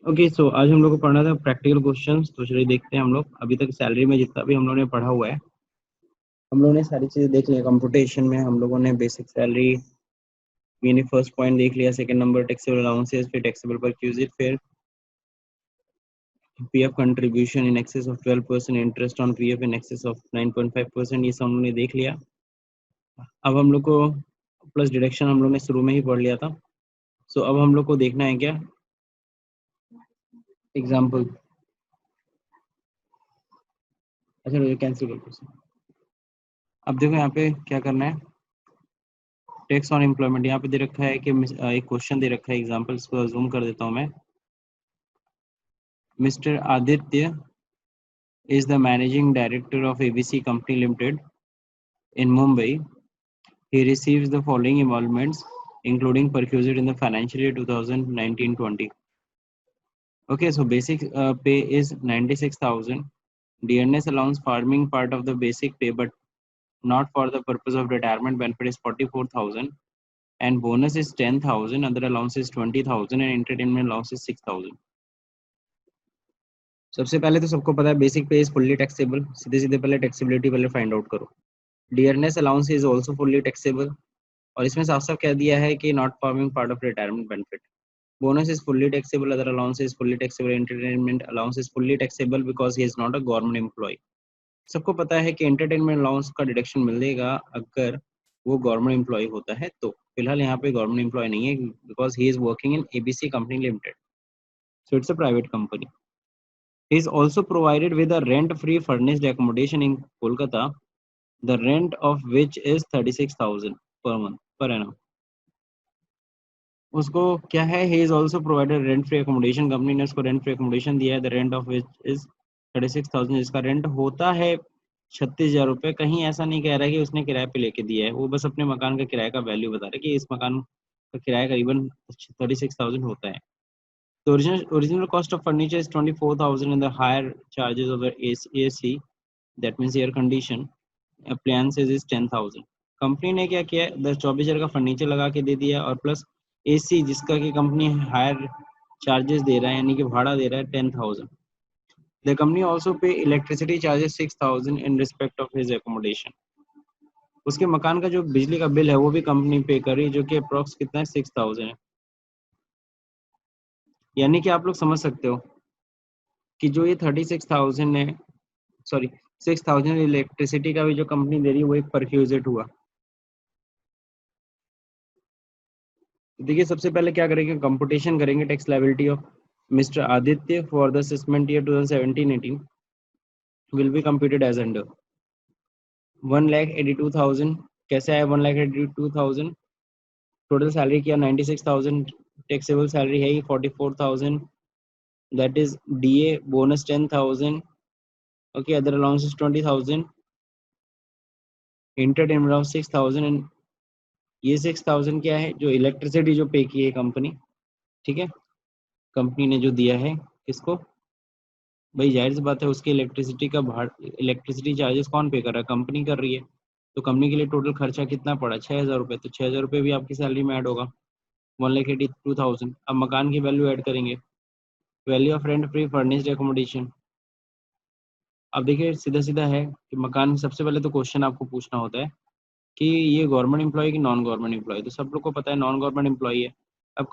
Okay so आज हम लोग को पढ़ना था प्रैक्टिकल क्वेश्चंस। तो चलिए देखते हैं हम लोग अभी तक सैलरी में जितना भी हम लोगों ने पढ़ा हुआ है हम लोगों ने सारी चीज़ें देख ली। कंप्यूटेशन में हम लोगों ने बेसिक सैलरी यानी फर्स्ट पॉइंट देख लिया, सेकंड नंबर टैक्सेबल अलाउंसेस, फिर टैक्सेबल परक्यूजिट, फिर PF contribution in excess of 12%, interest on PF in excess of 9.5%, ये सब हम लोगों ने देख लिया। अब हम लोग को प्लस डिडक्शन हम लोग ने शुरू में ही पढ़ लिया था। सो अब हम लोग को देखना है क्या एग्जाम्पल। अच्छा कैंसिल कर दो। अब देखो यहाँ पे क्या करना है, टैक्स ऑन एम्प्लॉयमेंट यहाँ पे दे रखा है कि एक क्वेश्चन दे रखा है एग्जाम्पल, इसको जूम कर देता हूँ मैं। Mister Aditya is the managing director of ABC Company Limited in Mumbai. He receives the following emoluments, including perquisite in the financial year 2019-20. Okay, so basic pay is 96,000. Dearness allowance farming part of the basic pay, but not for the purpose of retirement benefit, is 44,000. And bonus is 10,000. Other allowance is 20,000, and entertainment allowance is 6,000. सबसे पहले तो सबको पता है basic पे is fully taxable. सीधे सीधे पहले टैक्सेबिलिटी पहले फाइंड आउट करो। Dearness allowance is also fully taxable, और इसमें साफ साफ कह दिया है कि not forming part of retirement benefit. Bonus is fully taxable, other allowance is fully taxable, entertainment allowance is fully taxable because he is not a government employ. सबको पता है कि एंटरटेनमेंट अलाउंस का डिडक्शन मिलेगा अगर वो गवर्नमेंट एम्प्लॉय होता है। तो फिलहाल यहाँ पे गवर्नमेंट एम्प्लॉय नहीं है because he is working in ABC company limited, so it's a private company. He is also provided with a rent-free furnished accommodation in Kolkata, the rent of which is 36,000 per month per annum. उसको क्या है, he is also provided rent-free accommodation, company ने उसको rent-free accommodation दिया है, the rent of which is 36,000, जिसका rent होता है 36,000 रुपये। कहीं ऐसा नहीं कह रहा है कि उसने किराए पे लेके दिया है, वो बस अपने मकान का किराए का वैल्यू बता रहा है कि इस मकान का किराया करीबन 36,000 होता है। The original cost of furniture is 24,000 and the higher charges of the AC, that means air condition appliances is 10,000. Company ने क्या किया, 24,000 का फर्नीचर लगा के दे दिया और प्लस एसी जिसका कि कंपनी हायर चार्जेस दे रहा है यानी कि भाड़ा दे रहा है 10,000. The company also pay electricity charges 6,000 in respect of his accommodation. उसके मकान का जो बिजली का बिल है वो भी कंपनी पे कर रही है, जो कि अप्रोक्स कितना है 6,000 है। यानी कि आप लोग समझ सकते हो कि जो ये 36,000 है, सॉरी 6,000 इलेक्ट्रिसिटी का भी जो कंपनी दे रही है वो एक परक्यूजिट हुआ। देखिए सबसे पहले क्या करेंगे, कंप्यूटेशन करेंगे tax liability of mister Aditya for the assessment year 2017-18 will be computed as under 1,82,000। कैसे आया 1,82,000? टोटल सैलरी किया 96,000, टैक्सेबल सैलरी है 44,000, that is DA bonus 10,000, okay other allowances 20,000, entertainment of 6,000 and ये 6,000 क्या है, जो इलेक्ट्रिसिटी जो पे की है कंपनी, ठीक है, कंपनी ने जो दिया है इसको, भाई जाहिर सी बात है उसकी इलेक्ट्रिसिटी का इलेक्ट्रिसिटी चार्जेस कौन पे कर रहा है, कंपनी कर रही है। तो कंपनी के लिए टोटल खर्चा कितना पड़ा, 6,000 रुपये। तो 6,000 रुपये भी आपकी सैलरी में ऐड होगा, 1,82,000। अब मकान की वैल्यू ऐड करेंगे, value of rent free furnished accommodation. अब देखिए सीधा सीधा है कि मकान, सबसे पहले तो क्वेश्चन आपको पूछना होता है कि ये गवर्नमेंट एम्प्लॉय की नॉन गवर्नमेंट एम्प्लॉय। तो सब लोग को पता है नॉन गवर्नमेंट एम्प्लॉय है। अब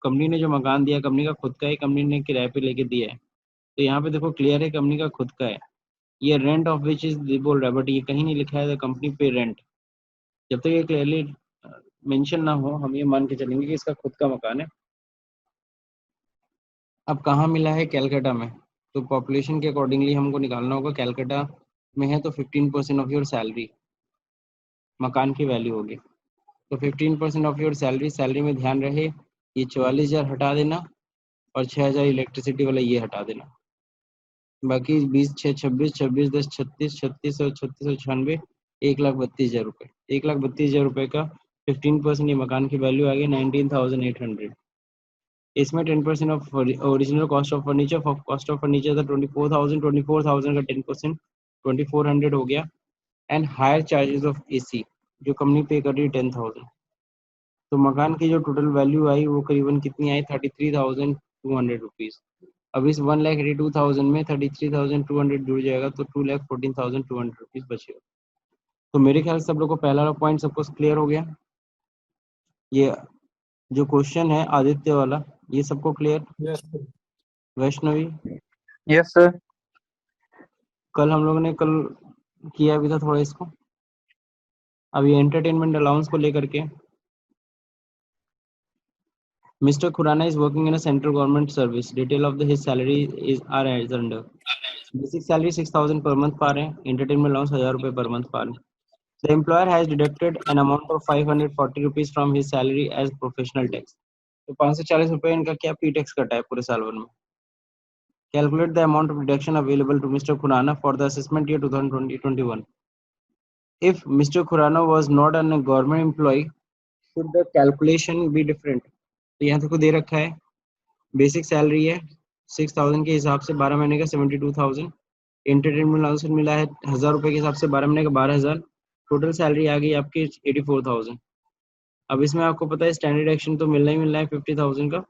कंपनी ने जो मकान दिया कंपनी का खुद का है, कंपनी ने किराए पे लेके दिया है। तो यहाँ पे देखो क्लियर है कंपनी का खुद का है। ये रेंट ऑफ विच इज बोल रहा है, बट ये कहीं नहीं लिखा है कंपनी पे रेंट। जब तक ये क्लियरली मेंशन ना हो हम ये मान के चलेंगे कि इसका खुद का मकान है। अब कहाँ मिला है, कैलकाटा में। तो पॉपुलेशन के अकॉर्डिंगली हमको निकालना होगा, कैलकाटा में है तो 15% ऑफ योर सैलरी मकान की वैल्यू होगी। तो 15% ऑफ योर सैलरी, सैलरी में ध्यान रहे ये 44,000 हटा देना और 6,000 इलेक्ट्रिसिटी वाला ये हटा देना। बाकी 20 6 26 26 10 36 36 और 36 और 96 1,32,000 रुपये। 1,32,000 रुपये का 15% ये मकान की वैल्यू आ गई 19,800। इसमें 10% of original cost of furniture, cost of furniture था 24,000, 24,000 का 10% 2,400 हो गया। And higher charges of AC जो कंपनी पे कर रही है 10,000। तो मकान की जो टोटल वैल्यू आई वो करीबन कितनी आई, 33,200 200 रुपीज। अब इस 1,82,000 में 33,200 जुड़ जाएगा तो 2,14,200 रुपीज बचेगा। तो मेरे ख्याल से सब लोग को पहला पॉइंट सबको क्लियर हो गया। ये जो क्वेश्चन है आदित्य वाला, ये सबको clear? Yes sir. Vaishnavi, yes sir. कल हम लोगों ने किया भी था थोड़ा इसको। अब ये एंटरटेनमेंट अलाउंस को लेकर के, Mr. Khurana is working in a central government service. Detail of his salary are as under. Basic salary 6,000 per month पा रहे हैं, entertainment allowance 1,000 रुपए per month पा रहे हैं. The employer has deducted an amount of 540 rupees from his salary as professional tax. तो 540 रुपए इनका क्या पी टैक्स कटा है पूरे साल भर में. Calculate the amount of deduction available to Mr. Khurana for the assessment year 2020-21. If Mr. Khurana was not a government employee, should the calculation be different? तो यहाँ तक को दे रखा है, बेसिक सैलरी है 6,000 के हिसाब से 12 महीने का 72,000, एंटरटेनमेंट अलाउंस मिला है 1,000 रुपए के हिसाब से 12 महीने का 12,000, टोटल सैलरी आ गई आपकी 84,000। अब इसमें आपको पता है स्टैंडर्ड एक्शन तो मिलना ही मिलना है 50,000 का,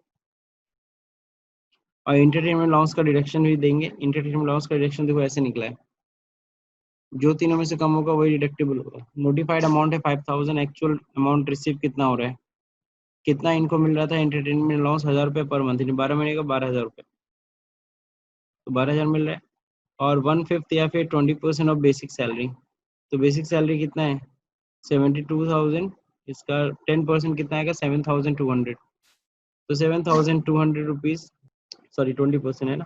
और एंटरटेनमेंट अलाउंस का डिडक्शन भी देंगे। एंटरटेनमेंट अलाउंस का डिडक्शन देखो ऐसे निकला है, जो तीनों में से कम होगा वही डिडक्टेबल होगा। नोटिफाइड अमाउंट है 5,000, एक्चुअल अमाउंट रिसीव कितना हो रहा है, कितना इनको मिल रहा था एंटरटेनमेंट अलाउंस 1,000 रुपये पर मंथ, 12 महीने का 12,000 रुपये, तो 12,000 मिल रहा है। और 1/5 या फिर 20% ऑफ बेसिक सैलरी, तो बेसिक सैलरी कितना है 72,000, इसका 10% कितना आएगा 7,200, तो 7,200 रुपीज, सॉरी 20% है ना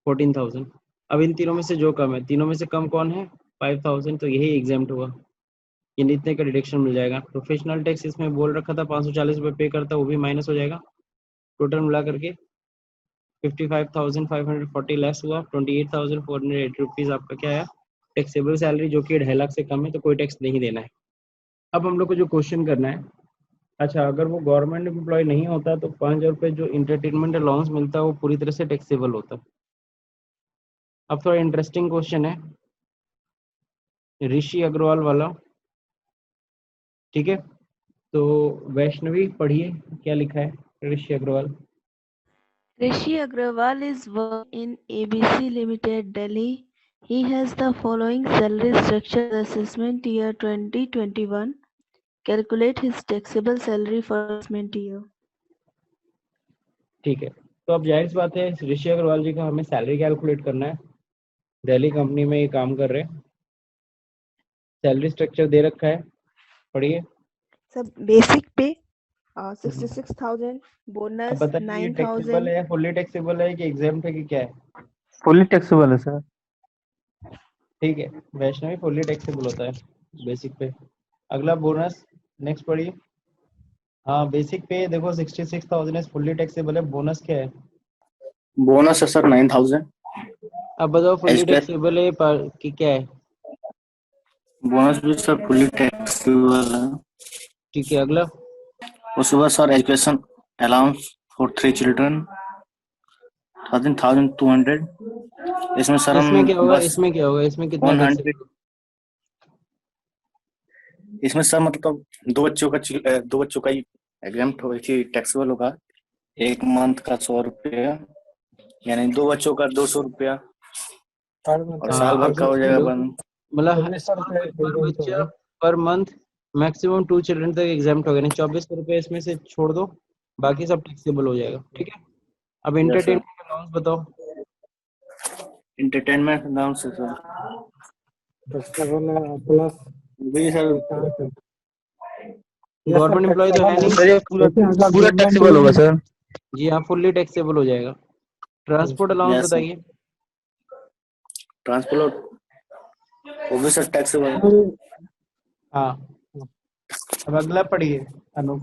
14,000। अब इन तीनों में से जो कम है, तीनों में से कम कौन है 5,000, तो यही एग्जाम्प्ट हुआ, ये इतने का डिडक्शन मिल जाएगा। प्रोफेशनल टैक्स इसमें बोल रखा था 540 रुपये पे करता, वो भी माइनस हो जाएगा। टोटल मिला करके 55,540 लेस हुआ, 28,480 रुपीज आपका क्या है टैक्सेबल सैलरी, जो कि 2.5 लाख से कम है, तो कोई टैक्स नहीं देना है। अब हम लोग को जो क्वेश्चन करना है, अच्छा अगर वो गवर्नमेंट एम्प्लॉय नहीं होता तो 5,000 रुपये जो इंटरटेनमेंट अलाउंस मिलता है वो पूरी तरह से टैक्सेबल होता। अब थोड़ा इंटरेस्टिंग क्वेश्चन है ऋषि अग्रवाल वाला, ठीक है, तो वैष्णवी पढ़िए क्या लिखा है Rishi Agarwal. Rishi Agrawal is working in ABC Limited, Delhi. He has the following salary structure assessment year 2021. Calculate his taxable salary for assessment year. ठीक है, तो अब जाहिर सी बात है ऋषि अग्रवाल जी का हमें सैलरी कैलकुलेट करना है, दिल्ली कंपनी में ये काम कर रहे हैं। सैलरी स्ट्रक्चर दे रखा है, पढ़िए। सब बेसिक पे 66,000, बोनस अब बताइए ये टैक्सेबल 9,000। है, फुल्ली टैक्सेबल है कि एग्जाम्प्ट है कि क्या है? फुल्ली टैक्सेबल है सर। ठीक है, वैष्णवी फुल्ली टैक्सेबल होता है बेसिक पे। अगला बोनस, नेक्स्ट पढ़िए। हाँ बेसिक पे देखो 66,000 फुल्ली टैक्सेबल है, बोनस क्या है? बोनस है सर 9,000। अब बताओ फुल्ली As per- टैक्सेबल है पर कि क्या है? बोनस भी सर फुल्ली टैक्सेबल है। ठीक है, अगला उसके बाद sir education allowance for 3 children 13,200। इसमें सर इसमें क्या हम होगा, बस इसमें क्या होगा, इसमें कितना 100, टैक्सेबल? इसमें सर मतलब दो बच्चों का ही एग्जाम्प्ट हो टैक्सेबल होगा। एक मंथ का 100 रुपया, यानी 2 बच्चों का 200 रुपया, और साल भर का हो जाएगा मतलब 2400 रुपये पर बच्चा पर मंथ मैक्सिमम 2 चिल्ड्रन तक एग्जाम्प्ट हो गया, 2400 रुपये इसमें से छोड़ दो, बाकी सब टैक्सेबल हो जाएगा। ठीक है, अब एंटरटेनमेंट अलाउंस बताओ। एंटरटेनमेंट अलाउंस है सर प्लस वही सर गवर्नमेंट एम्प्लॉय तो है नहीं सर ये पूरा टैक्सेबल होगा सर। जी हाँ, फुल्ली टैक्सेबल हो जाएगा। Transport allowance Yes, sir. बताइए। ट्रांसपोर्ट वो भी सर टैक्सेबल। हाँ, अब अगला पढ़िए अनूप।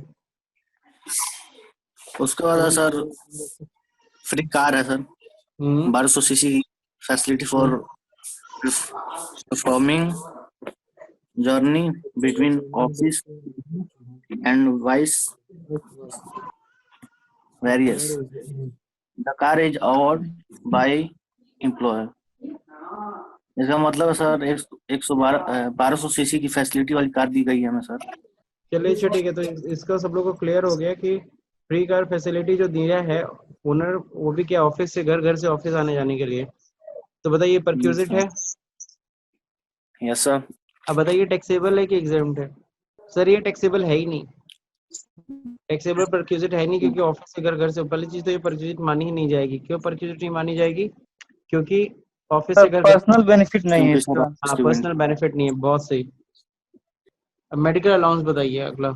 उसके बाद है सर फ्री कार है sir, 1200 CC facility for performing journey between office and vice various. The car is award by employer. इसका मतलब है सर 1200 सीसी की फैसिलिटी वाली कार दी गई है हमें सर। चलिए अच्छा ठीक है, तो इसका सब लोग को क्लियर हो गया कि फ्री कार फैसिलिटी जो दिया है ओनर वो भी क्या ऑफिस से घर, घर से ऑफिस आने जाने के लिए। तो बताइए परक्यूजिट है। Yes sir. अब बताइए टैक्सेबल है कि एग्जाम्प्ट है। सर ये टैक्सेबल है ही नहीं, टैक्सेबल परक्यूजिट है नहीं, क्योंकि ऑफिस से घर, घर से। पहली चीज तो ये परक्यूजिट मानी ही नहीं जाएगी। क्यों परक्यूजिट नहीं मानी जाएगी? क्योंकि ऑफिस सर से घर, पर्सनल बेनिफिट नहीं है क्योंकि सर इसका। ऑफिस हाँ के पर्सनल बेनिफिट नहीं है, बहुत सही। अब मेडिकल अलाउंस बताइए अगला।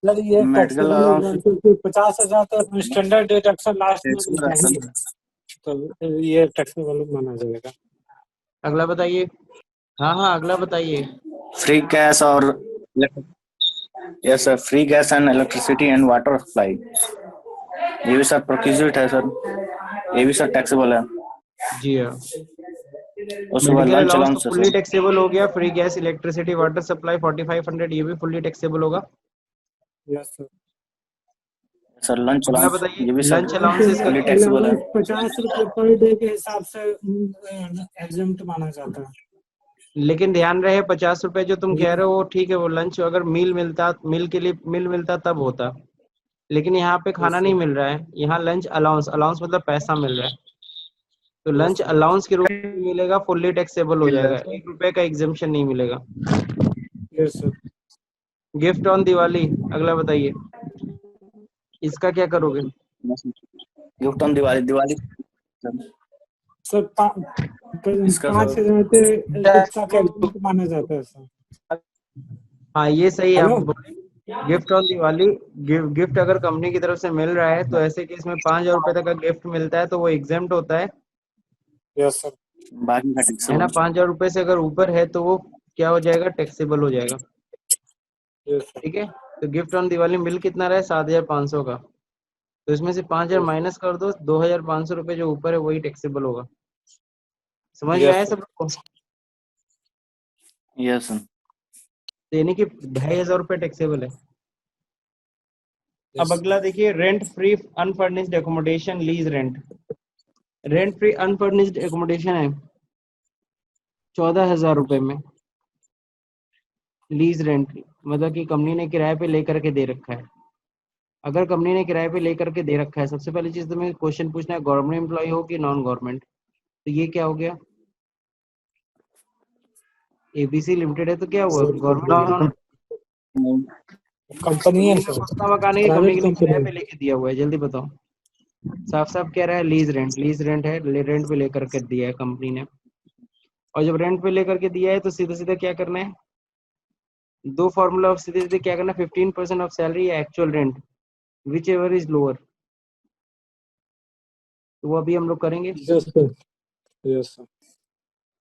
सर ये मेडिकल टैक्सेबल अलाउंस है क्योंकि 50,000 तो स्टैंडर्ड डिडक्शन लास्ट में मिलता है ही, तो ये टैक्सेबल माना जाएगा। अगला बताइए। हाँ हाँ अगला बताइए। फ्री गैस और yes sir, free gas and electricity and water supply, ये भी सर प्रोक्यूजिट है सर, ये भी सर टैक्सेबल है। जी हाँ। उसके बाद मेडिकल लंच अलाउंस तो अलाउंस है फुल्ली सर। टैक्सेबल हो गया। Free gas, electricity, water supply 4500 ये भी फुल्ली टैक्सेबल होगा। Yes sir. सर लंच अगला अलाउंस बताइए ये भी सर लंच अलाउंसेस का फुली क्या? टैक्सेबल है। अलाउंस 50 रुपये पर डे के हिसाब से एग्जम्प्ट माना जाता है। लेकिन ध्यान रहे 50 रुपए जो तुम कह रहे हो वो ठीक है, वो लंच अगर मील मिलता, मील के लिए मील मिलता तब होता। लेकिन यहाँ पे खाना नहीं मिल रहा है, यहाँ लंच अलाउंस, अलाउंस मतलब पैसा मिल रहा है। तो लंच अलाउंस के रूप में मिलेगा, फुल्ली टैक्सेबल हो मिल रहा जाएगा, है सर। 1 रुपए का एग्जेम्पशन नहीं मिलेगा। Yes sir. Gift on Diwali अगला बताइए, इसका क्या करोगे? Gift on Diwali, Diwali sir इसका सर 5,000 गिफ्ट का एग्जम्प्ट माना जाता है सर। हाँ ये सही है हेलो। आप बोले। गिफ्ट ऑन दिवाली, गिफ्ट अगर कंपनी की तरफ से मिल रहा है तो ऐसे केस में 5,000 रुपए तक का गिफ्ट मिलता है तो वो एग्जेम्प्ट होता यस सर। बाकी का है टैक्सेबल। ना। 5,000 रुपए से अगर ऊपर है तो वो क्या हो जाएगा? टैक्सेबल हो जाएगा। Yes sir. ठीक है। तो गिफ्ट ऑन दिवाली मिल कितना रहा है? 7,500 का। तो इसमें से 5,000 माइनस कर दो, 2,500 रुपए जो ऊपर है वही टैक्सेबल होगा। समझ में यस आया सर। सब लोग को? Yes sir. तो यानी कि 2,500 रुपए टैक्सेबल है। अब यस अगला देखिए, rent free unfurnished accommodation, lease rent. Rent free unfurnished accommodation है 14,000 रुपए में। लीज रेंट मतलब कि कंपनी ने किराए पे लेकर के दे रखा है। अगर कंपनी ने किराए पे लेकर के दे रखा है, सबसे पहली चीज तुम्हें क्वेश्चन पूछना है गवर्नमेंट एम्प्लॉय हो कि नॉन गवर्नमेंट। तो ये क्या हो गया? एबीसी लिमिटेड है तो क्या हुआ? Government non? कंपनी है सर, सस्ता मकान है कि कंपनी प्राइवेट ने किराए कंपनी। पे लेके दिया हुआ है? जल्दी बताओ। साफ साफ कह रहा है लीज रेंट, लीज रेंट है, रेंट पे लेकर के दिया है कंपनी ने। और जब रेंट पे लेकर के दिया है तो सीधा सीधा क्या करना है? दो फॉर्मूला ऑफ सीधे सीधे क्या करना है? 15% ऑफ सैलरी या actual rent, whichever is lower. तो वो अभी हम लोग करेंगे। Yes sir. Yes sir.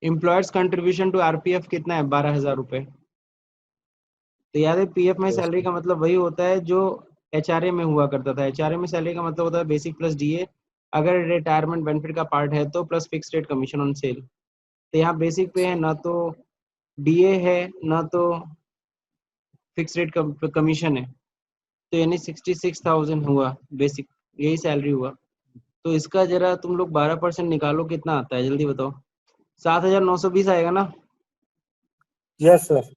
Employer's contribution to RPF कितना है? 12,000 रुपए। तो याद है पीएफ में सैलरी का मतलब वही होता है जो एचआरए में हुआ करता था। एचआरए में सैलरी का मतलब होता है बेसिक प्लस डीए, अगर रिटायरमेंट बेनिफिट का पार्ट है तो, plus fix rate commission on sale. तो यहाँ बेसिक पे है, ना तो डीए है ना तो फिक्स रेट कमीशन है। तो यानी 66,000 हुआ बेसिक, यही सैलरी हुआ। तो इसका जरा तुम लोग 12% निकालो, कितना आता है जल्दी बताओ। 7,920 आएगा ना। Yes sir.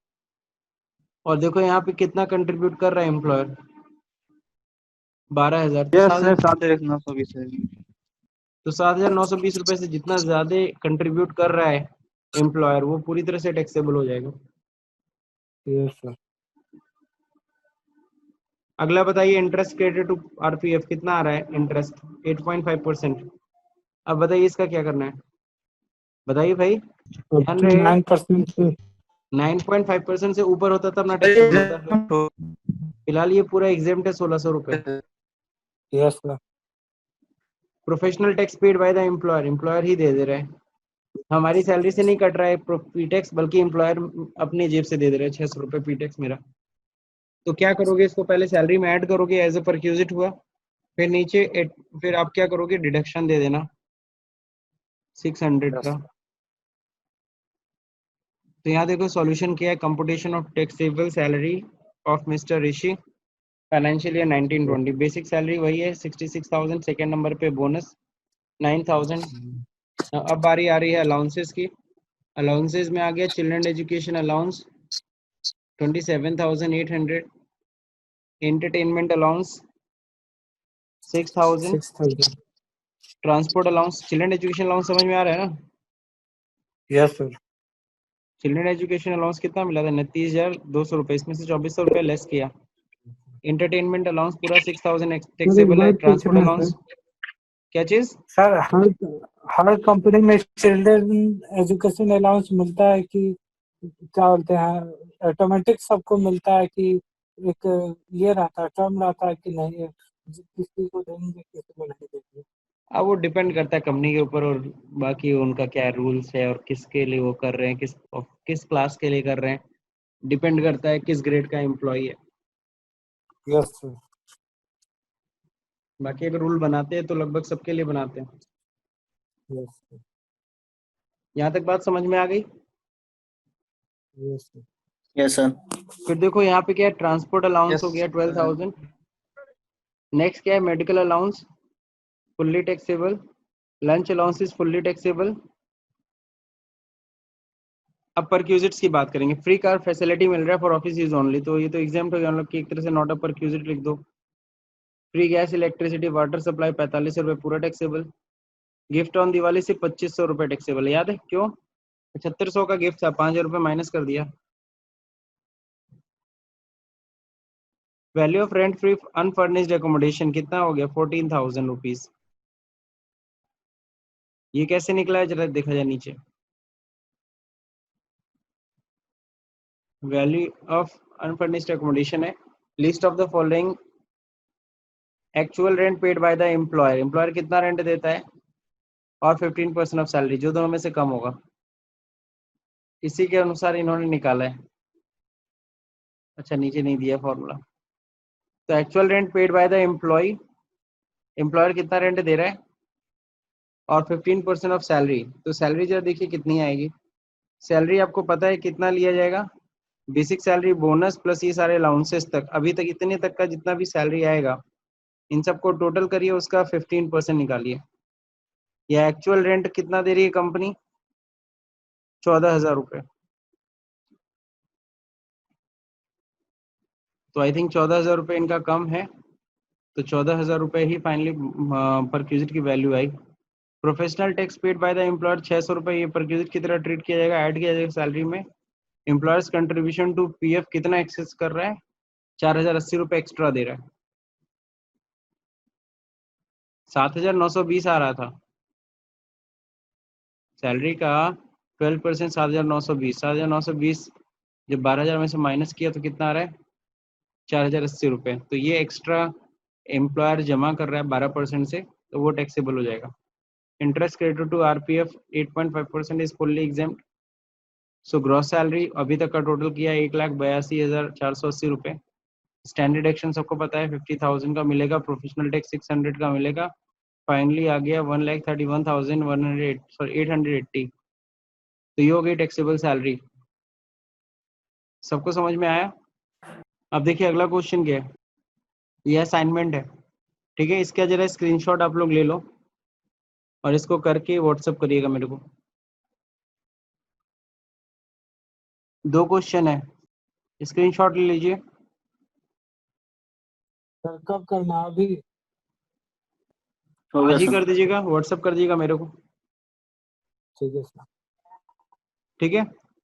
और देखो यहाँ पे कितना कंट्रीब्यूट कर रहा है एम्प्लॉयर? 12,000। तो यस सर 7,920 7,920 है। तो 7,920 रुपए से जितना ज्यादा कंट्रीब्यूट कर रहा है एम्प्लॉयर, वो पूरी तरह से टैक्सेबल हो जाएगा। Yes sir. अगला बताइए, इंटरेस्ट क्रेडिट टू आरपीएफ कितना आ रहा है? इंटरेस्ट 8.5%। अब बताइए इसका क्या करना है? बताइए भाई, ध्यान रहे। 9% से 9.5% से ऊपर होता तब ना टैक्सेबल होता। फिलहाल ये पूरा एग्जेम्प्ट है 1,600 रुपए। Yes sir. Professional tax paid by the employer, employer ही दे रहा है, हमारी सैलरी से नहीं कट रहा है पीटेक्स, बल्कि एम्प्लॉयर अपने जेब से दे रहा है 600 रुपए पीटेक्स मेरा। तो क्या करोगे? इसको पहले सैलरी में ऐड करोगे, एज ए परक्यूजिट हुआ। फिर नीचे फिर आप क्या करोगे? डिडक्शन दे देना 600 का। तो यहाँ देखो सॉल्यूशन क्या है, computation of taxable salary of mister Rishi financial year 1920। Basic salary वही है 66,000, सेकेंड नंबर पे बोनस 9,000। अब बारी आ रही है अलाउंसेस की। अलाउंसेस में आ गया children education allowance 27,800, entertainment allowance 6000 6,000. Transport allowance, children education allowance समझ में आ रहा है ना? Yes sir. Children education allowance कितना मिला था? 29,200 रुपए, इसमें से 2400 रुपए लेस किया। एंटरटेनमेंट अलाउंस पूरा 6000 सर एक टैक्सेबल है। बात ट्रांसपोर्ट पूछना है अलाउंस सर. क्या चीज? सर हर कंपनी में चिल्ड्रन एजुकेशन अलाउंस मिलता है कि क्या बोलते हैं ऑटोमेटिक सबको मिलता है कि एक ये रहता है टर्म रहता है कि नहीं है, किसी को देंगे किसी को नहीं देंगे? अब वो डिपेंड करता है कंपनी के ऊपर और बाकी उनका क्या रूल्स है और किसके लिए वो कर रहे हैं, किस क्लास के लिए कर रहे हैं, डिपेंड करता है किस ग्रेड का एम्प्लॉय है। Yes sir. बाकी अगर रूल बनाते हैं तो लगभग सबके लिए बनाते हैं। Yes sir. यहाँ तक बात समझ में आ गई? Yes sir. Yes sir. फिर देखो यहाँ पे क्या है, ट्रांसपोर्ट अलाउंस Yes, हो गया 12,000। नेक्स्ट क्या है, medical allowance fully taxable, lunch allowance is fully taxable. अब परक्यूजिट्स की बात करेंगे। फ्री कार फैसिलिटी मिल रहा है फॉर ऑफिस यूज ओनली, तो ये तो एग्जाम्प्ट हो गया, मतलब कि एक तरह से नॉट अ परक्यूजिट लिख दो। Free gas electricity water supply 45 रुपये पूरा टैक्सेबल। गिफ्ट ऑन दिवाली से 2500 रुपये टैक्सेबल है, याद है क्यों? 7500 का गिफ्ट था, 5000 रुपये माइनस कर दिया। Value of rent free unfurnished accommodation कितना हो गया? 14,000 रुपीज। ये कैसे निकला है जरा देखा जाए नीचे। वैल्यू ऑफ अनफर्निश्ड एकोमोडेशन है list of the following actual rent paid by the employer. Employer कितना रेंट देता है और 15% ऑफ सैलरी, जो दोनों में से कम होगा, इसी के अनुसार इन्होंने निकाला है। अच्छा नीचे नहीं दिया फॉर्मूला। तो actual rent paid by the employ, employer कितना रेंट दे रहा है और 15% ऑफ सैलरी, तो सैलरी जरा देखिए कितनी आएगी। सैलरी आपको पता है कितना लिया जाएगा, बेसिक सैलरी बोनस प्लस ये सारे अलाउंसेस तक, अभी तक इतने तक का जितना भी सैलरी आएगा इन सबको टोटल करिए, उसका 15% निकालिए। या एक्चुअल रेंट कितना दे रही है कंपनी? 14,000 रुपये। तो आई थिंक 14,000 रुपये इनका कम है, तो 14,000 रुपये ही फाइनली परक्यूजिट की value I. Professional tax paid by the employer 600 रुपये, ये परक्यूजिट की तरह ट्रीट किया जाएगा, ऐड किया जाएगा सैलरी में। एम्प्लॉयर्स कंट्रीब्यूशन टू पीएफ कितना एक्सेस कर रहा है? 4,080 रुपये एक्स्ट्रा दे रहा है। 7,920 आ रहा था सैलरी का, 12% 7,920, 7,920 जब 12,000 में से माइनस किया तो कितना आ रहा है? 4,080 रुपये। तो ये एक्स्ट्रा एम्प्लॉयर जमा कर रहा है 12% से, तो वो टैक्सेबल हो जाएगा। Interest credit to RPF 8.5% is fully exempt. So gross salary अभी तक का टोटल किया 1,82,480 रुपये। स्टैंडर्ड एक्शन सबको पता है 50,000 का मिलेगा, प्रोफेशनल टैक्स 600 का मिलेगा, फाइनली आ गया 1,31,880। तो ये हो गई टैक्सेबल सैलरी। सबको समझ में आया? अब देखिए अगला क्वेश्चन क्या है, ये असाइनमेंट है, ठीक है? इसका जरा स्क्रीनशॉट आप लोग ले लो और इसको करके व्हाट्सएप करिएगा मेरे को। 2 क्वेश्चन है, स्क्रीनशॉट ले लीजिए। सर कब करना अभी? हो गया आज ही सर। कर दीजिएगा, व्हाट्सएप कर दीजिएगा मेरे को, ठीक है सर. ठीक है?